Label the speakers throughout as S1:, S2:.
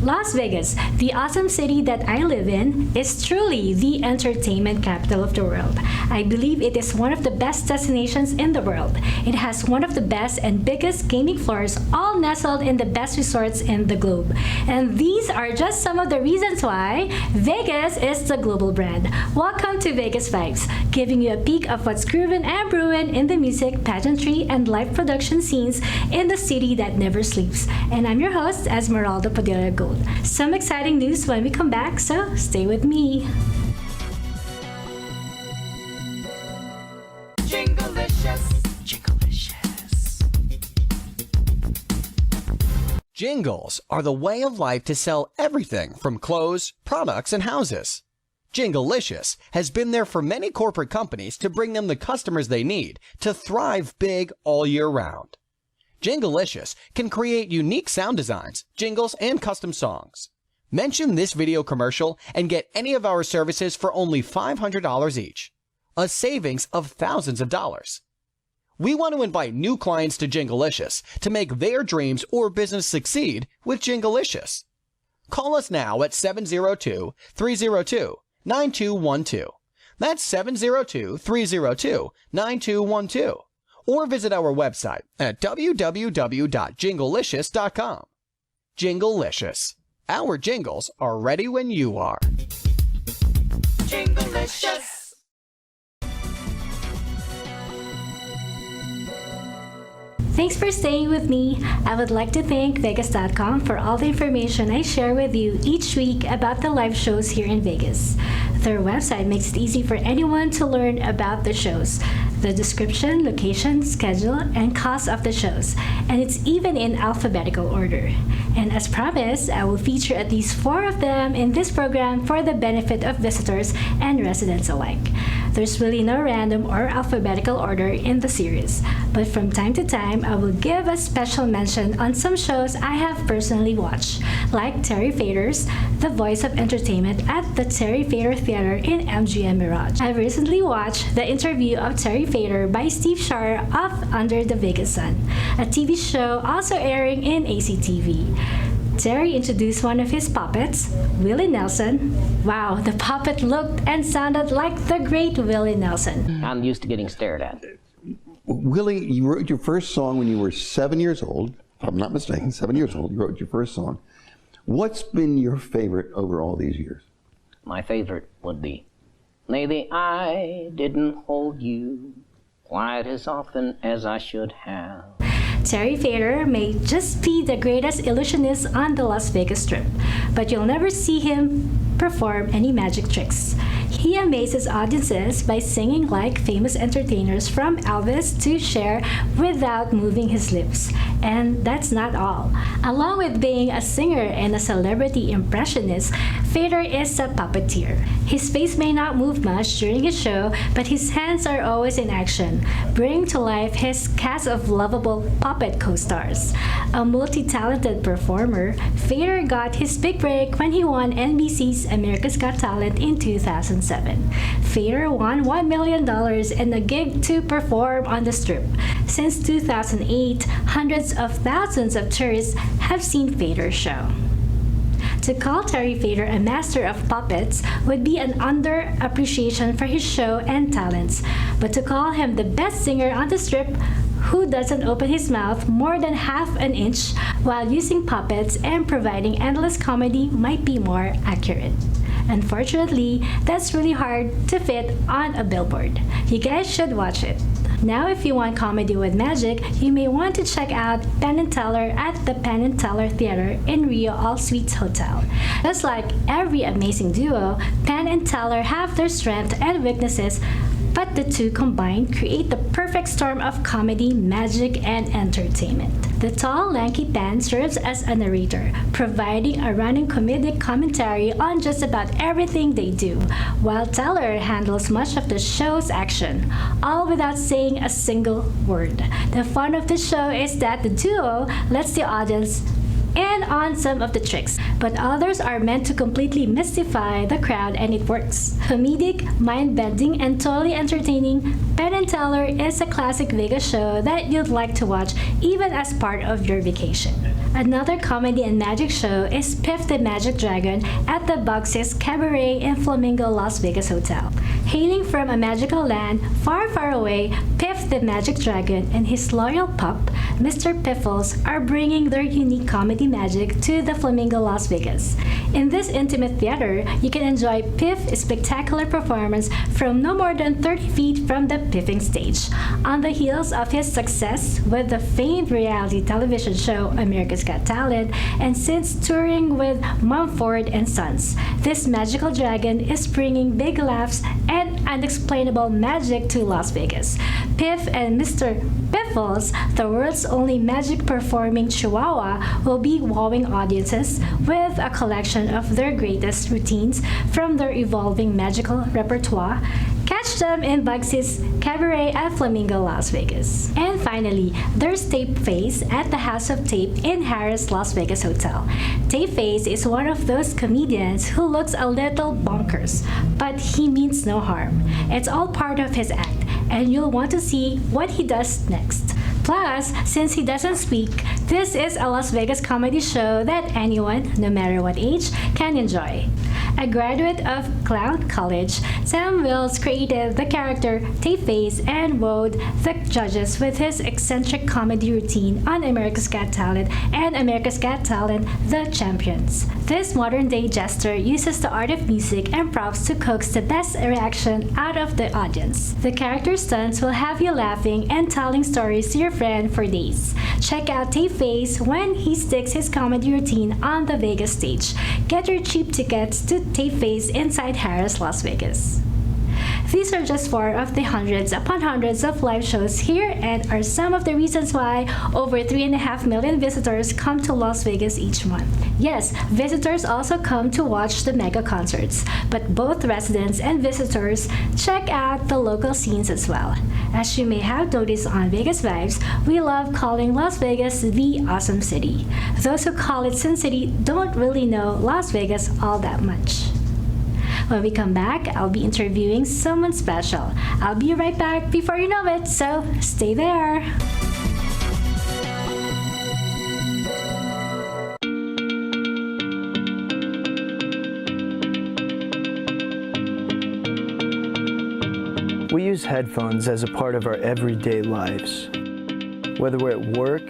S1: Las Vegas, the awesome city that I live in, is truly the entertainment capital of the world. I believe it is one of the best destinations in the world. It has one of the best and biggest gaming floors, all nestled in the best resorts in the globe. And these are just some of the reasons why Vegas is the global brand. Welcome to Vegas Vibes, giving you a peek of what's grooving and brewing in the music, pageantry, and live production scenes in the city that never sleeps. And I'm your host, Esmeralda Padilla-Gould. Some exciting news when we come back, so stay with me.
S2: Jingles are the way of life to sell everything from clothes, products, and houses. Jinglicious has been there for many corporate companies to bring them the customers they need to thrive big all year round. Jinglicious can create unique sound designs, jingles, and custom songs. Mention this video commercial and get any of our services for only $500 each, a savings of thousands of dollars. We want to invite new clients to Jinglicious to make their dreams or business succeed with Jinglicious. Call us now at 702-302-9212. That's 702-302-9212. Or visit our website at www.jinglicious.com. Jinglicious. Our jingles are ready when you are.
S3: Jinglicious.
S1: Thanks for staying with me. I would like to thank Vegas.com for all the information I share with you each week about the live shows here in Vegas. Their website makes it easy for anyone to learn about the shows, the description, location, schedule, and cost of the shows, and it's even in alphabetical order. And as promised, I will feature at least 4 of them in this program for the benefit of visitors and residents alike. There's really no random or alphabetical order in the series, but from time to time, I will give a special mention on some shows I have personally watched, like Terry Fator's The Voice of Entertainment at the Terry Fator Theater in MGM Mirage. I recently watched the interview of Terry Fator by Steve Shar of Under the Vegas Sun, a TV show also airing in ACTV. Terry introduced one of his puppets, Willie Nelson. Wow, the puppet looked and sounded like the great Willie Nelson.
S4: I'm used to getting stared at.
S5: Willie, you wrote your first song when you were 7 years old, if I'm not mistaken, 7 years old, you wrote your first song. What's been your favorite over all these years?
S4: My favorite would be, Lately I didn't hold you quite as often as I should have.
S1: Terry Fator may just be the greatest illusionist on the Las Vegas Strip, but you'll never see him perform any magic tricks. He amazes audiences by singing like famous entertainers from Elvis to Cher without moving his lips. And that's not all. Along with being a singer and a celebrity impressionist, Fator is a puppeteer. His face may not move much during his show, but his hands are always in action, bringing to life his cast of lovable puppet co-stars. A multi-talented performer, Fator got his big break when he won NBC's America's Got Talent in 2007. Fator won $1 million and a gig to perform on the Strip. Since 2008, hundreds of thousands of tourists have seen Fator's show. To call Terry Fator a master of puppets would be an underappreciation for his show and talents, but to call him the best singer on the Strip who doesn't open his mouth more than half an inch while using puppets and providing endless comedy might be more accurate. Unfortunately, that's really hard to fit on a billboard. You guys should watch it. Now, if you want comedy with magic, you may want to check out Penn & Teller at the Penn & Teller Theater in Rio All Suites Hotel. Just like every amazing duo, Penn & Teller have their strengths and weaknesses, but the two combined create the perfect storm of comedy, magic, and entertainment. The tall, lanky Penn serves as a narrator, providing a running comedic commentary on just about everything they do, while Teller handles much of the show's action, all without saying a single word. The fun of the show is that the duo lets the audience in on some of the tricks, but others are meant to completely mystify the crowd, and it works. Comedic, mind-bending, and totally entertaining, Penn & Teller is a classic Vegas show that you'd like to watch even as part of your vacation. Another comedy and magic show is Piff the Magic Dragon at the Bugsy's Cabaret in Flamingo, Las Vegas Hotel. Hailing from a magical land far, far away, Piff the Magic Dragon and his loyal pup, Mr. Piffles, are bringing their unique comedy magic to the Flamingo, Las Vegas. In this intimate theater, you can enjoy Piff's spectacular performance from no more than 30 feet from the piffing stage. On the heels of his success with the famed reality television show America's Got Talent, and since touring with Mumford and Sons, this magical dragon is bringing big laughs and unexplainable magic to Las Vegas. Piff and Mr. Piffles, the world's only magic performing chihuahua, will be wowing audiences with a collection of their greatest routines from their evolving magical repertoire. Catch them in Bugsy's Cabaret at Flamingo, Las Vegas. And finally, there's Tape Face at the House of Tape in Harrah's Las Vegas Hotel. Tape Face is one of those comedians who looks a little bonkers, but he means no harm. It's all part of his act, and you'll want to see what he does next. Plus, since he doesn't speak, this is a Las Vegas comedy show that anyone, no matter what age, can enjoy. A graduate of Clown College, Sam Wills created the character Tape Face and wowed the judges with his eccentric comedy routine on America's Got Talent and America's Got Talent: The Champions. This modern-day jester uses the art of music and props to coax the best reaction out of the audience. The character stunts will have you laughing and telling stories to your friend for days. Check out Tape Face when he sticks his comedy routine on the Vegas stage. Get your cheap tickets to Tape Face inside Harrah's Las Vegas. These are just 4 of the hundreds upon hundreds of live shows here and are some of the reasons why over 3.5 million visitors come to Las Vegas each month. Yes, visitors also come to watch the mega concerts, but both residents and visitors check out the local scenes as well. As you may have noticed on Vegas Vibes, we love calling Las Vegas the awesome city. Those who call it Sin City don't really know Las Vegas all that much. When we come back, I'll be interviewing someone special. I'll be right back before you know it, so stay there.
S3: We use headphones as a part of our everyday lives. Whether we're at work,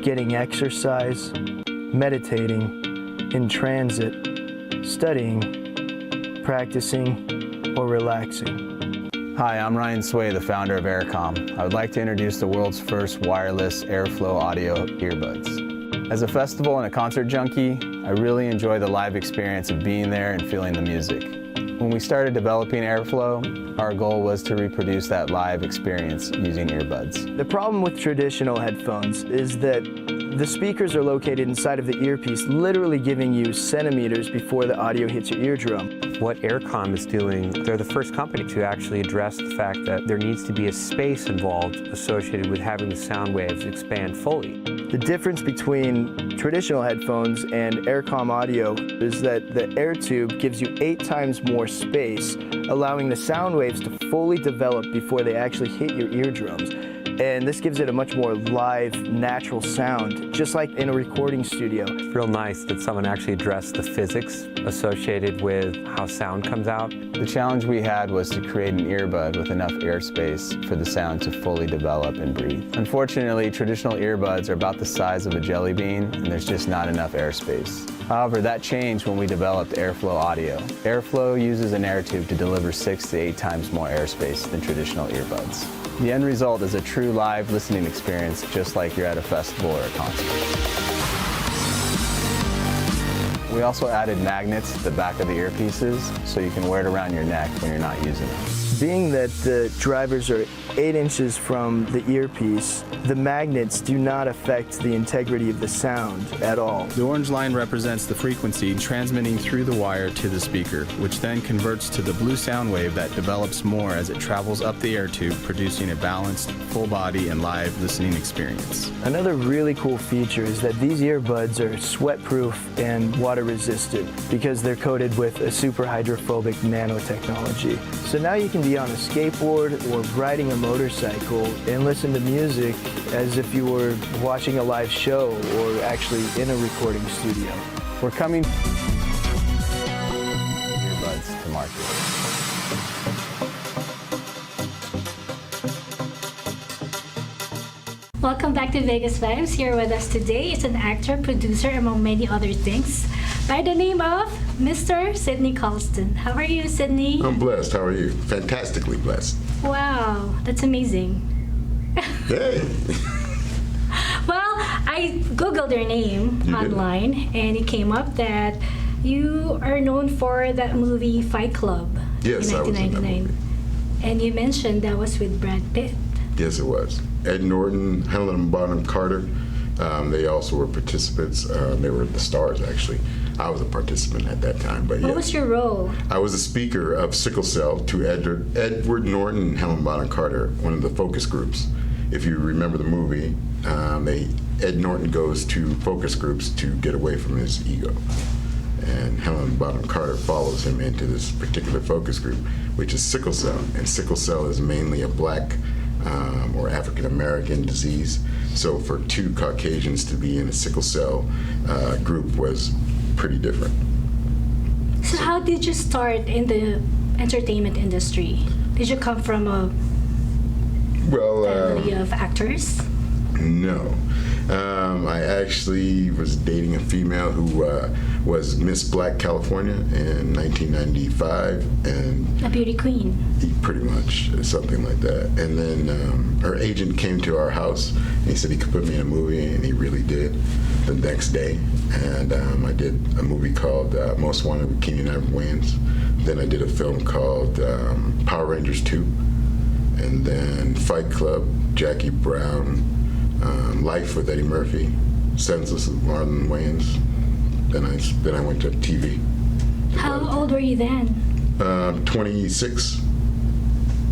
S3: getting exercise, meditating, in transit, studying, practicing, or relaxing.
S6: Hi, I'm Ryan Sway, the founder of Aircom. I would like to introduce the world's first wireless airflow audio earbuds. As a festival and a concert junkie, I really enjoy the live experience of being there and feeling the music. When we started developing Airflow, our goal was to reproduce that live experience using earbuds.
S3: The problem with traditional headphones is that the speakers are located inside of the earpiece, literally giving you centimeters before the audio hits your eardrum.
S7: What Aircom is doing, they're the first company to actually address the fact that there needs to be a space involved associated with having the sound waves expand fully.
S3: The difference between traditional headphones and Aircom audio is that the air tube gives you 8 times more space, allowing the sound waves to fully develop before they actually hit your eardrums. And this gives it a much more live, natural sound, just like in a recording studio.
S7: It's real nice that someone actually addressed the physics associated with how sound comes out.
S6: The challenge we had was to create an earbud with enough airspace for the sound to fully develop and breathe. Unfortunately, traditional earbuds are about the size of a jelly bean, and there's just not enough airspace. However, that changed when we developed Airflow Audio. Airflow uses an air tube to deliver 6 to 8 times more airspace than traditional earbuds. The end result is a true live listening experience, just like you're at a festival or a concert. We also added magnets to the back of the earpieces so you can wear it around your neck when you're not using it.
S3: Being that the drivers are 8 inches from the earpiece, the magnets do not affect the integrity of the sound at all.
S8: The orange line represents the frequency transmitting through the wire to the speaker, which then converts to the blue sound wave that develops more as it travels up the air tube, producing a balanced, full body and live listening experience.
S3: Another really cool feature is that these earbuds are sweat-proof and waterproof. water resistant because they're coated with a super hydrophobic nanotechnology. So now you can be on a skateboard or riding a motorcycle and listen to music as if you were watching a live show or actually in a recording studio.
S6: We're coming earbuds to market.
S1: Welcome back to Vegas Vibes. Here with us today is an actor, producer, among many other things, by the name of Mr. Sydney Colston. How are you, Sydney?
S9: I'm blessed. How are you? Fantastically blessed.
S1: Wow, that's amazing.
S9: Hey.
S1: Well, I googled your name online, and it came up that you are known for that movie Fight Club
S9: Yes,
S1: in
S9: I was in that
S1: 1999.
S9: movie.
S1: And you mentioned that was with Brad Pitt.
S9: Yes, it was. Ed Norton, Helen Bonham Carter, they also were participants. They were the stars, actually. I was a participant at that time. But
S1: What
S9: yes,
S1: was your role?
S9: I was a speaker of sickle cell to Edward Norton and Helen Bonham Carter, one of the focus groups. If you remember the movie, Ed Norton goes to focus groups to get away from his ego. And Helen Bonham Carter follows him into this particular focus group, which is sickle cell. And sickle cell is mainly a black or African American disease. So for two Caucasians to be in a sickle cell group was pretty different.
S1: So how did you start in the entertainment industry? Did you come from a family of actors?
S9: No. I actually was dating a female who was Miss Black California in 1995, and
S1: A beauty queen.
S9: pretty much something like that. And then her agent came to our house, and he said he could put me in a movie, and he really did the next day. And I did a movie called Most Wanted with Keenan Ivory Wayans. Then I did a film called Power Rangers 2, and then Fight Club, Jackie Brown, Life with Eddie Murphy, Senseless with Marlon Wayans. Then I went to TV.
S1: How old were you then?
S9: 26.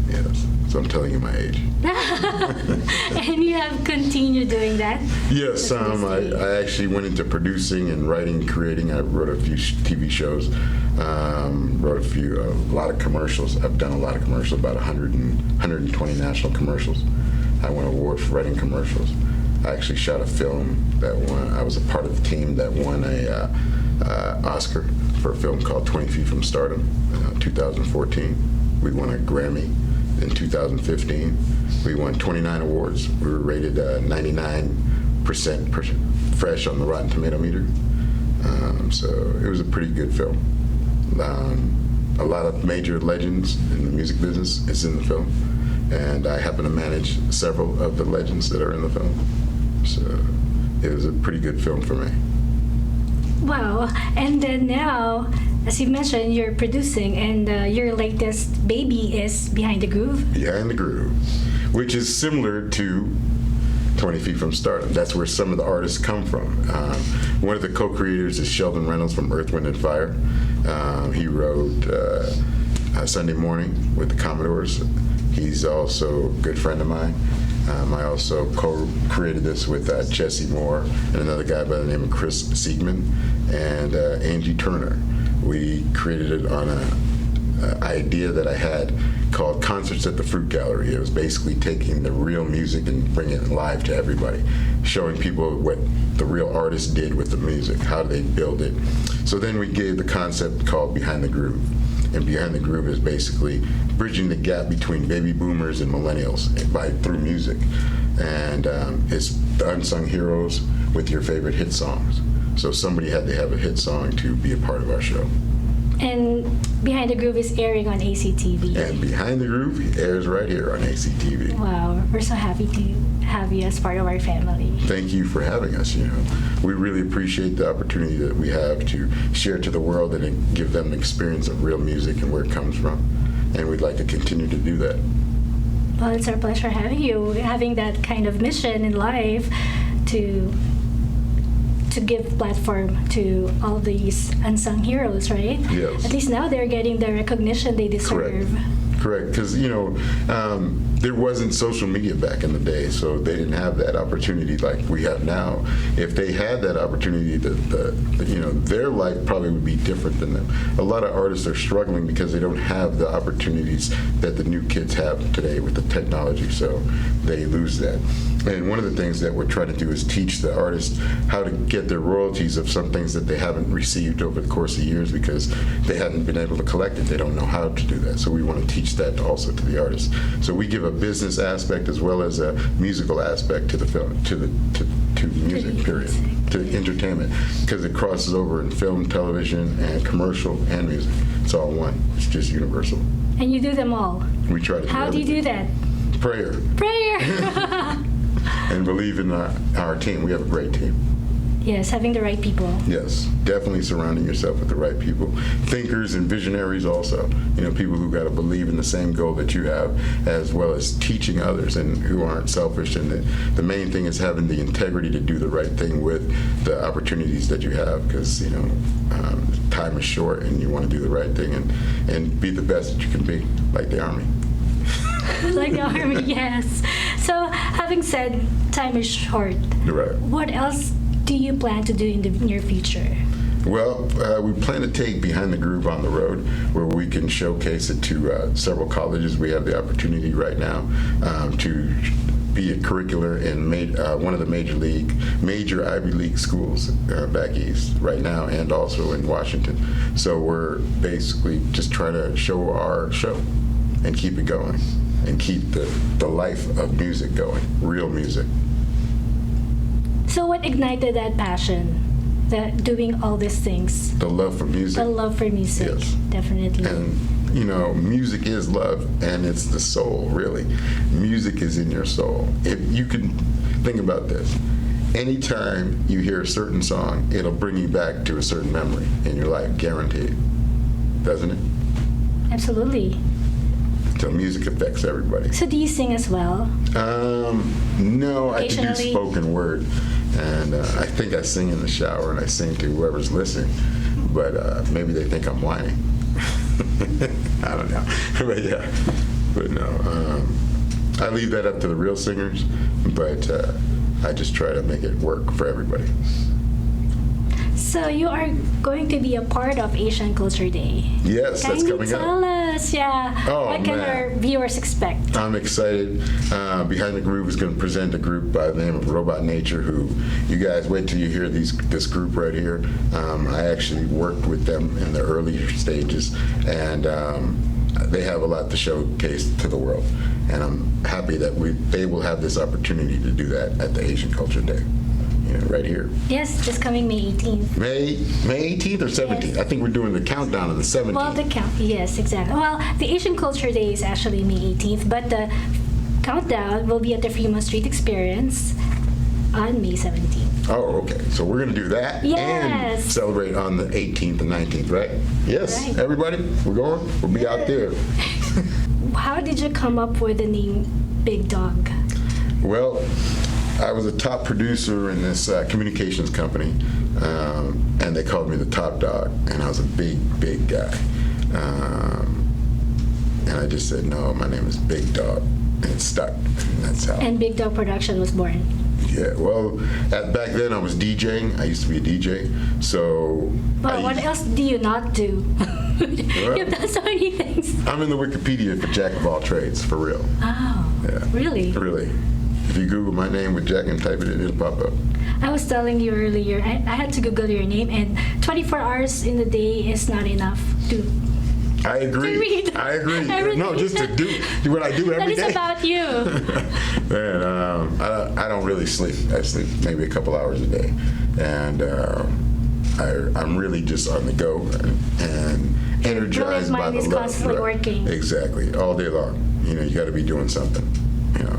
S9: Yes, so I'm telling you my age.
S1: And you have continued doing that?
S9: Yes, I actually went into producing and writing, creating. I wrote a few TV shows, wrote a lot of commercials. I've done a lot of commercials, about 120 national commercials. I won awards for writing commercials. I actually shot a film that won. I was a part of the team that won a Oscar for a film called 20 Feet from Stardom, 2014. We won a Grammy in 2015. We won 29 awards. We were rated 99% fresh on the Rotten Tomato meter. So it was a pretty good film. A lot of major legends in the music business is in the film, and I happen to manage several of the legends that are in the film. So it was a pretty good film for me.
S1: Wow. And then now, as you mentioned, you're producing, and your latest baby is Behind the Groove.
S9: Behind the Groove, which is similar to 20 Feet from Stardom. That's where some of the artists come from. One of the co-creators is Sheldon Reynolds from Earth, Wind & Fire. He wrote Sunday Morning with the Commodores. He's also a good friend of mine. I also co-created this with Jesse Moore and another guy by the name of Chris Siegman and Angie Turner. We created it on an idea that I had called Concerts at the Fruit Gallery. It was basically taking the real music and bringing it live to everybody, showing people what the real artists did with the music, how they build it. So then we gave the concept called Behind the Groove. And Behind the Groove is basically bridging the gap between baby boomers and millennials through music. And it's the unsung heroes with your favorite hit songs. So somebody had to have a hit song to be a part of our show.
S1: And Behind the Groove is airing on ACTV.
S9: And Behind the Groove airs right here on ACTV.
S1: Wow, we're so happy to have you as part of our family.
S9: Thank you for having us. We really appreciate the opportunity that we have to share to the world and give them an experience of real music and where it comes from. And we'd like to continue to do that.
S1: Well, it's our pleasure having you, having that kind of mission in life to give platform to all these unsung heroes, right?
S9: Yes.
S1: At least now they're getting the recognition they deserve.
S9: Correct. Because, there wasn't social media back in the day, so they didn't have that opportunity like we have now. If they had that opportunity, their life probably would be different than them. A lot of artists are struggling because they don't have the opportunities that the new kids have today with the technology, so they lose that. And one of the things that we're trying to do is teach the artists how to get their royalties of some things that they haven't received over the course of years because they haven't been able to collect it. They don't know how to do that. So we want to teach that also to the artists. So we give a business aspect as well as a musical aspect to the film, to music, period, to entertainment, because it crosses over in film, television, and commercial and music. It's all one. It's just universal.
S1: And you do them all.
S9: We try to.
S1: How do you do that?
S9: Prayer.
S1: Prayer.
S9: And believe in our team. We have a great team.
S1: Yes, having the right people.
S9: Yes, definitely surrounding yourself with the right people. Thinkers and visionaries also. People who got to believe in the same goal that you have, as well as teaching others and who aren't selfish. And the main thing is having the integrity to do the right thing with the opportunities that you have, because, time is short and you want to do the right thing and be the best that you can be, like the Army.
S1: Like the Army, yes. So, having said time is short,
S9: Right.
S1: What else do you plan to do in the near future?
S9: Well, we plan to take Behind the Groove on the road, where we can showcase it to several colleges. We have the opportunity right now to be a curricular in one of the major Ivy League schools back east right now, and also in Washington. So we're basically just trying to show our show and keep it going and keep the life of music going, real music.
S1: So what ignited that passion, that doing all these things?
S9: The love for music.
S1: The love for music,
S9: yes.
S1: Definitely.
S9: And, music is love, and it's the soul, really. Music is in your soul. If you can think about this, anytime you hear a certain song, it'll bring you back to a certain memory in your life, guaranteed. Doesn't it?
S1: Absolutely.
S9: So music affects everybody.
S1: So do you sing as well?
S9: No, I can do spoken word. And I think I sing in the shower and I sing to whoever's listening. But maybe they think I'm whining. I don't know. But yeah. But no. I leave that up to the real singers. But I just try to make it work for everybody.
S1: So you are going to be a part of Asian Culture Day.
S9: Yes, that's coming up.
S1: Can you tell us, what can our viewers expect?
S9: I'm excited. Behind the Groove is going to present a group by the name of Robot Nature, who you guys wait till you hear this group right here. I actually worked with them in the early stages, and they have a lot to showcase to the world. And I'm happy that they will have this opportunity to do that at the Asian Culture Day. Right here.
S1: Yes, just coming May 18th.
S9: May 18th or 17th? Yes. I think we're doing the countdown on the 17th.
S1: Well, yes, exactly. Well, the Asian Culture Day is actually May 18th, but the countdown will be at the Fremont Street Experience on May 17th.
S9: Oh, okay. So we're going to do that and celebrate on the 18th and 19th, right? Yes. Right. Everybody, we're going. We'll be out there.
S1: How did you come up with the name Big Dawg?
S9: Well, I was a top producer in this communications company, and they called me the top dog, and I was a big guy. And I just said, no, my name is Big Dawg, and it stuck. And that's how. And
S1: Big Dawg Production was born.
S9: Yeah, well, back then I was DJing. I used to be a DJ, so.
S1: Well, what else do you not do? You've done so many things.
S9: I'm in the Wikipedia for Jack of all trades, for real.
S1: Oh, yeah. Really?
S9: Really. If you Google my name with Jack and type it in, it'll pop up.
S1: I was telling you earlier, I had to Google your name, and 24 hours in the day is not enough to.
S9: I agree.
S1: To read
S9: I agree.
S1: everything.
S9: No, just to do what I do every day.
S1: That is about you.
S9: Man, I don't really sleep. I sleep maybe a couple hours a day, and I'm really just on the go and energized by the love.
S1: Mind is constantly working.
S9: Exactly, all day long. You got to be doing something.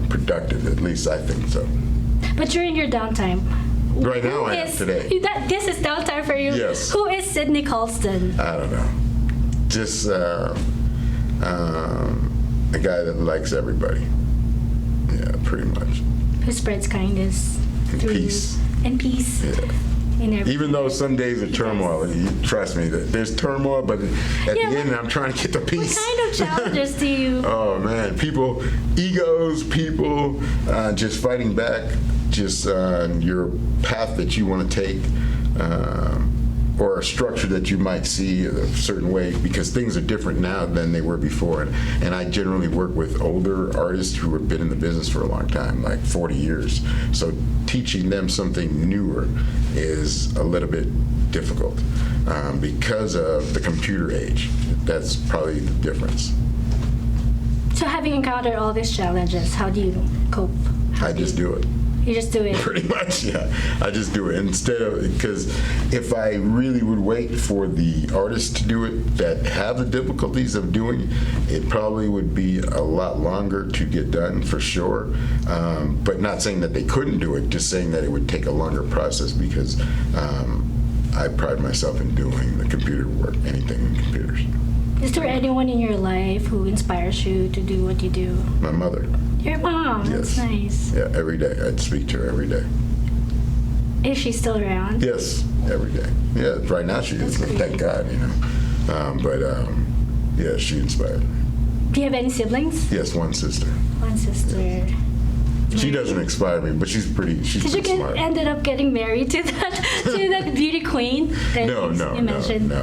S9: Productive, at least I think so.
S1: But during your downtime,
S9: right now I am today.
S1: This is downtime for you.
S9: Yes.
S1: Who is Sydney Colston?
S9: I don't know. Just a guy that likes everybody. Yeah, pretty much.
S1: Who spreads kindness
S9: and peace.
S1: And peace.
S9: Yeah.
S1: in everything.
S9: Even though some days are turmoil, trust me, there's turmoil, but at the end, I'm trying to get the peace.
S1: What kind of challenges do you?
S9: Oh man, people, egos, people just fighting back, just your path that you want to take, or a structure that you might see a certain way, because things are different now than they were before. And I generally work with older artists who have been in the business for a long time, like 40 years. So teaching them something newer is a little bit difficult because of the computer age. That's probably the difference.
S1: So having encountered all these challenges, how do you cope?
S9: I just do it.
S1: You just do it.
S9: Pretty much, yeah. I just do it instead of, because if I really would wait for the artists to do it that have the difficulties of doing it, probably would be a lot longer to get done for sure. But not saying that they couldn't do it, just saying that it would take a longer process, because I pride myself in doing the computer work, anything in computers.
S1: Is there anyone in your life who inspires you to do what you do?
S9: My mother.
S1: Your mom,
S9: Yes.
S1: That's nice.
S9: Yeah, every day. I'd speak to her every day.
S1: Is she still around?
S9: Yes, every day. Yeah, right now she is.
S1: That's great.
S9: Thank God, you know. Yeah, she inspired me.
S1: Do you have any siblings?
S9: Yes, one sister.
S1: One sister.
S9: She doesn't inspire me, but she's pretty
S1: Did you
S9: smart.
S1: ended up getting married to that beauty queen that you mentioned?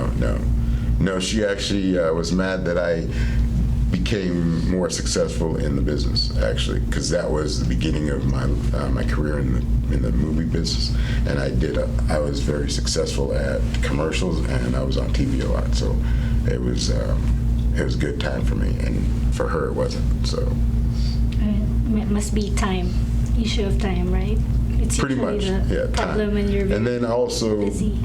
S9: No, she actually was mad that I became more successful in the business, actually, because that was the beginning of my career in the movie business, and I was very successful at commercials, and I was on TV a lot, so it was a good time for me, and for her it wasn't. So
S1: It must be time, issue of time, right? It's
S9: pretty
S1: usually
S9: much,
S1: the
S9: yeah.
S1: problem
S9: Time.
S1: when you're
S9: And then also
S1: busy.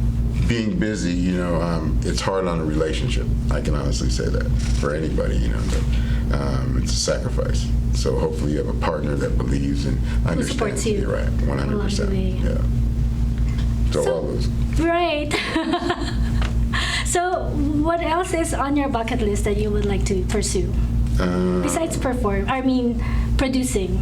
S9: being busy, you know, it's hard on a relationship. I can honestly say that for anybody, you know, but it's a sacrifice. So hopefully you have a partner that believes and understands.
S1: supports you
S9: You're right, 100%.
S1: along the way.
S9: Yeah. So all those.
S1: Right. So what else is on your bucket list that you would like to pursue? Besides producing.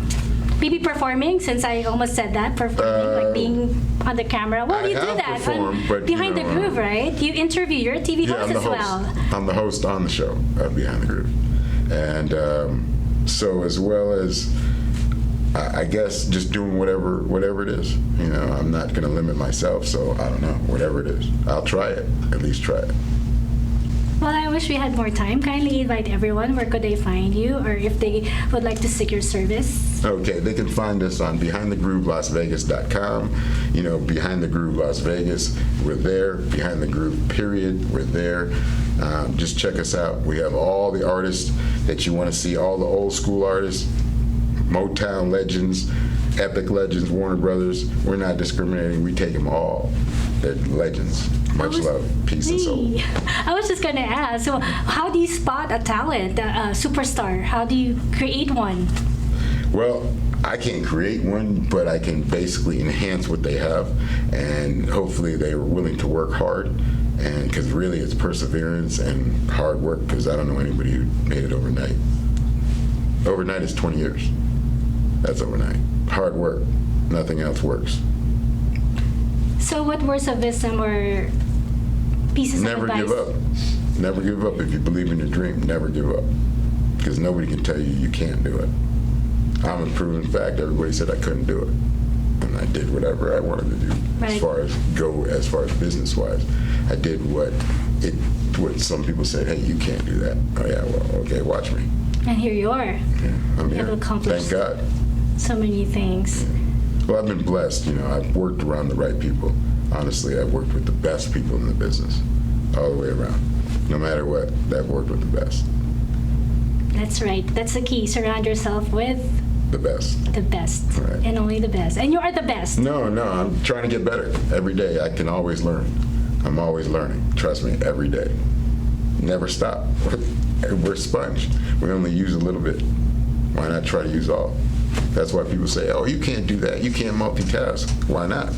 S1: Maybe performing, since I almost said that, performing, like being on the camera. Well,
S9: I
S1: you do
S9: have
S1: that
S9: performed, but,
S1: Behind
S9: you know,
S1: the Groove, right? You interview, you're a TV
S9: Yeah,
S1: host
S9: I'm the
S1: as
S9: host.
S1: well.
S9: I'm the host on the show, Behind the Groove. And so as well as, I guess, just doing whatever it is. You know, I'm not going to limit myself, so I don't know, whatever it is. I'll try it, at least try it.
S1: Well, I wish we had more time. Kindly invite everyone. Where could they find you, or if they would like to seek your service?
S9: Okay, they can find us on BehindTheGrooveLasVegas.com. You know, Behind the Groove Las Vegas, we're there. Behind the Groove, period, we're there. Just check us out. We have all the artists that you want to see, all the old school artists, Motown legends, Epic legends, Warner Brothers. We're not discriminating. We take them all. They're legends. Much love, peace, and soul.
S1: I was just going to ask, so how do you spot a talent, a superstar? How do you create one?
S9: Well, I can't create one, but I can basically enhance what they have, and hopefully they are willing to work hard, and because really it's perseverance and hard work, because I don't know anybody who made it overnight. Overnight is 20 years. That's overnight. Hard work. Nothing else works.
S1: So what words of wisdom or pieces
S9: Never
S1: of advice?
S9: give up. Never give up. If you believe in your dream, never give up. Because nobody can tell you you can't do it. I'm a proven fact. Everybody said I couldn't do it. And I did whatever I wanted to do.
S1: Right.
S9: As far as business-wise. I did what some people said, hey, you can't do that. Oh yeah, well, okay, watch me.
S1: And here you are.
S9: Yeah, I'm
S1: You
S9: here.
S1: have accomplished
S9: Thank God.
S1: so many things.
S9: Well, I've been blessed. You know, I've worked around the right people. Honestly, I've worked with the best people in the business, all the way around. No matter what, I've worked with the best.
S1: That's right. That's the key. Surround yourself with
S9: The best.
S1: the best.
S9: Right.
S1: And only the best. And you are the best.
S9: No, I'm trying to get better every day. I can always learn. I'm always learning. Trust me, every day. Never stop. We're a sponge. We only use a little bit. Why not try to use all? That's why people say, oh, you can't do that. You can't multitask. Why not?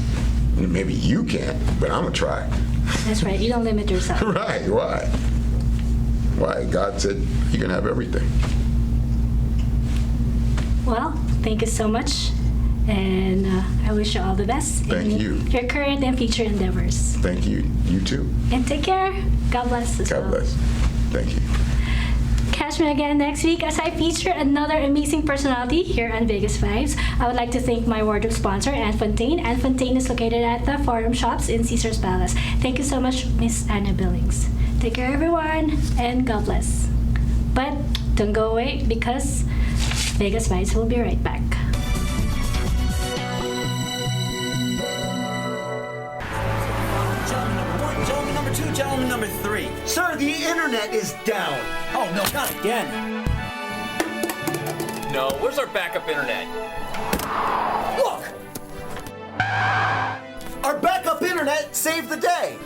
S9: Maybe you can't, but I'm going to try.
S1: That's right. You don't limit yourself.
S9: Right, why? Why? God said you can have everything.
S1: Well, thank you so much. And I wish you all the best
S9: Thank
S1: in
S9: you.
S1: your current and future endeavors.
S9: Thank you. You too.
S1: And take care. God bless as well.
S9: God bless. Thank you.
S1: Catch me again next week as I feature another amazing personality here on Vegas Vibes. I would like to thank my wardrobe sponsor, Fontaine. Fontaine is located at the Forum Shops in Caesar's Palace. Thank you so much, Miss Anna Billings. Take care, everyone, and God bless. But don't go away because Vegas Vibes will be right back.
S10: Gentleman number 2, gentleman number 3.
S11: Sir, the internet is down.
S10: Oh, no, not again.
S12: No, where's our backup internet?
S11: Look! Our backup internet saved the day.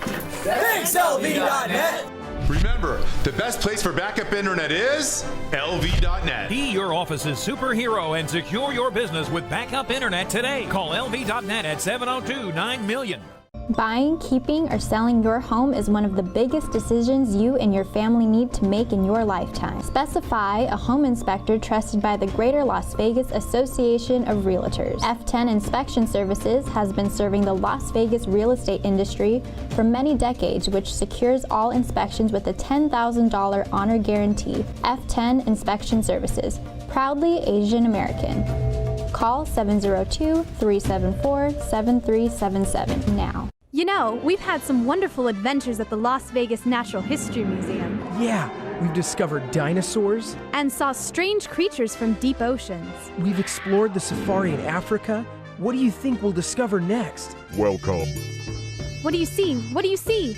S10: Thanks, LV.net.
S13: Remember, the best place for backup internet is LV.net.
S14: Be your office's superhero and secure your business with backup internet today. Call LV.net at 702-9000000.
S15: Buying, keeping, or selling your home is one of the biggest decisions you and your family need to make in your lifetime. Specify a home inspector trusted by the Greater Las Vegas Association of Realtors. F10 Inspection Services has been serving the Las Vegas real estate industry for many decades, which secures all inspections with a $10,000 honor guarantee. F10 Inspection Services, proudly Asian American. Call 702-374-7377 now.
S16: You know, we've had some wonderful adventures at the Las Vegas Natural History Museum.
S17: Yeah, we've discovered dinosaurs
S16: and saw strange creatures from deep oceans.
S17: We've explored the safari in Africa. What do you think we'll discover next?
S13: Welcome.
S16: What do you see? What do you see?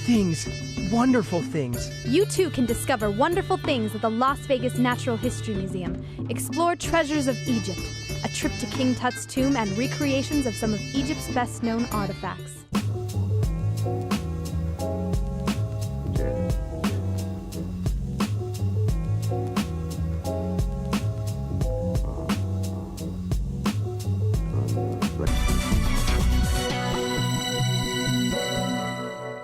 S17: Things. Wonderful things.
S16: You too can discover wonderful things at the Las Vegas Natural History Museum. Explore treasures of Egypt, a trip to King Tut's tomb, and recreations of some of Egypt's best-known artifacts.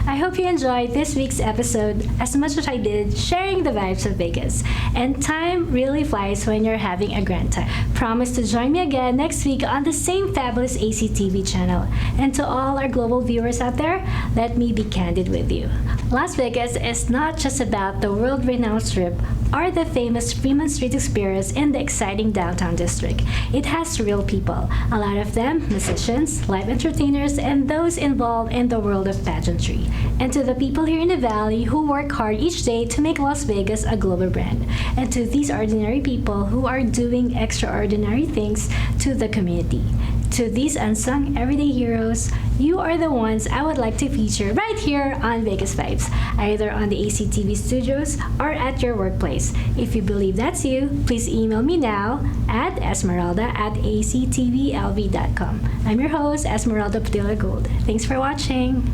S1: I hope you enjoyed this week's episode as much as I did sharing the vibes of Vegas. And time really flies when you're having a grand time. Promise to join me again next week on the same fabulous ACTV channel. And to all our global viewers out there, let me be candid with you. Las Vegas is not just about the world-renowned Strip or the famous Fremont Street experience in the exciting downtown district. It has real people, a lot of them musicians, live entertainers, and those involved in the world of pageantry. And to the people here in the Valley who work hard each day to make Las Vegas a global brand. And to these ordinary people who are doing extraordinary things to the community. To these unsung everyday heroes, you are the ones I would like to feature right here on Vegas Vibes, either on the ACTV studios or at your workplace. If you believe that's you, please email me now at esmeralda@actvlv.com. I'm your host, Esmeralda Padilla-Gould. Thanks for watching.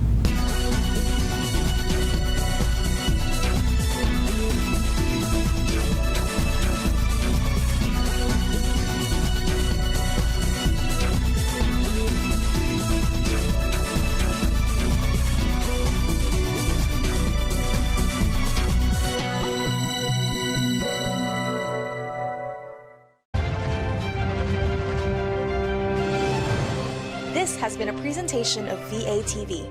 S18: This has been a presentation of VATV.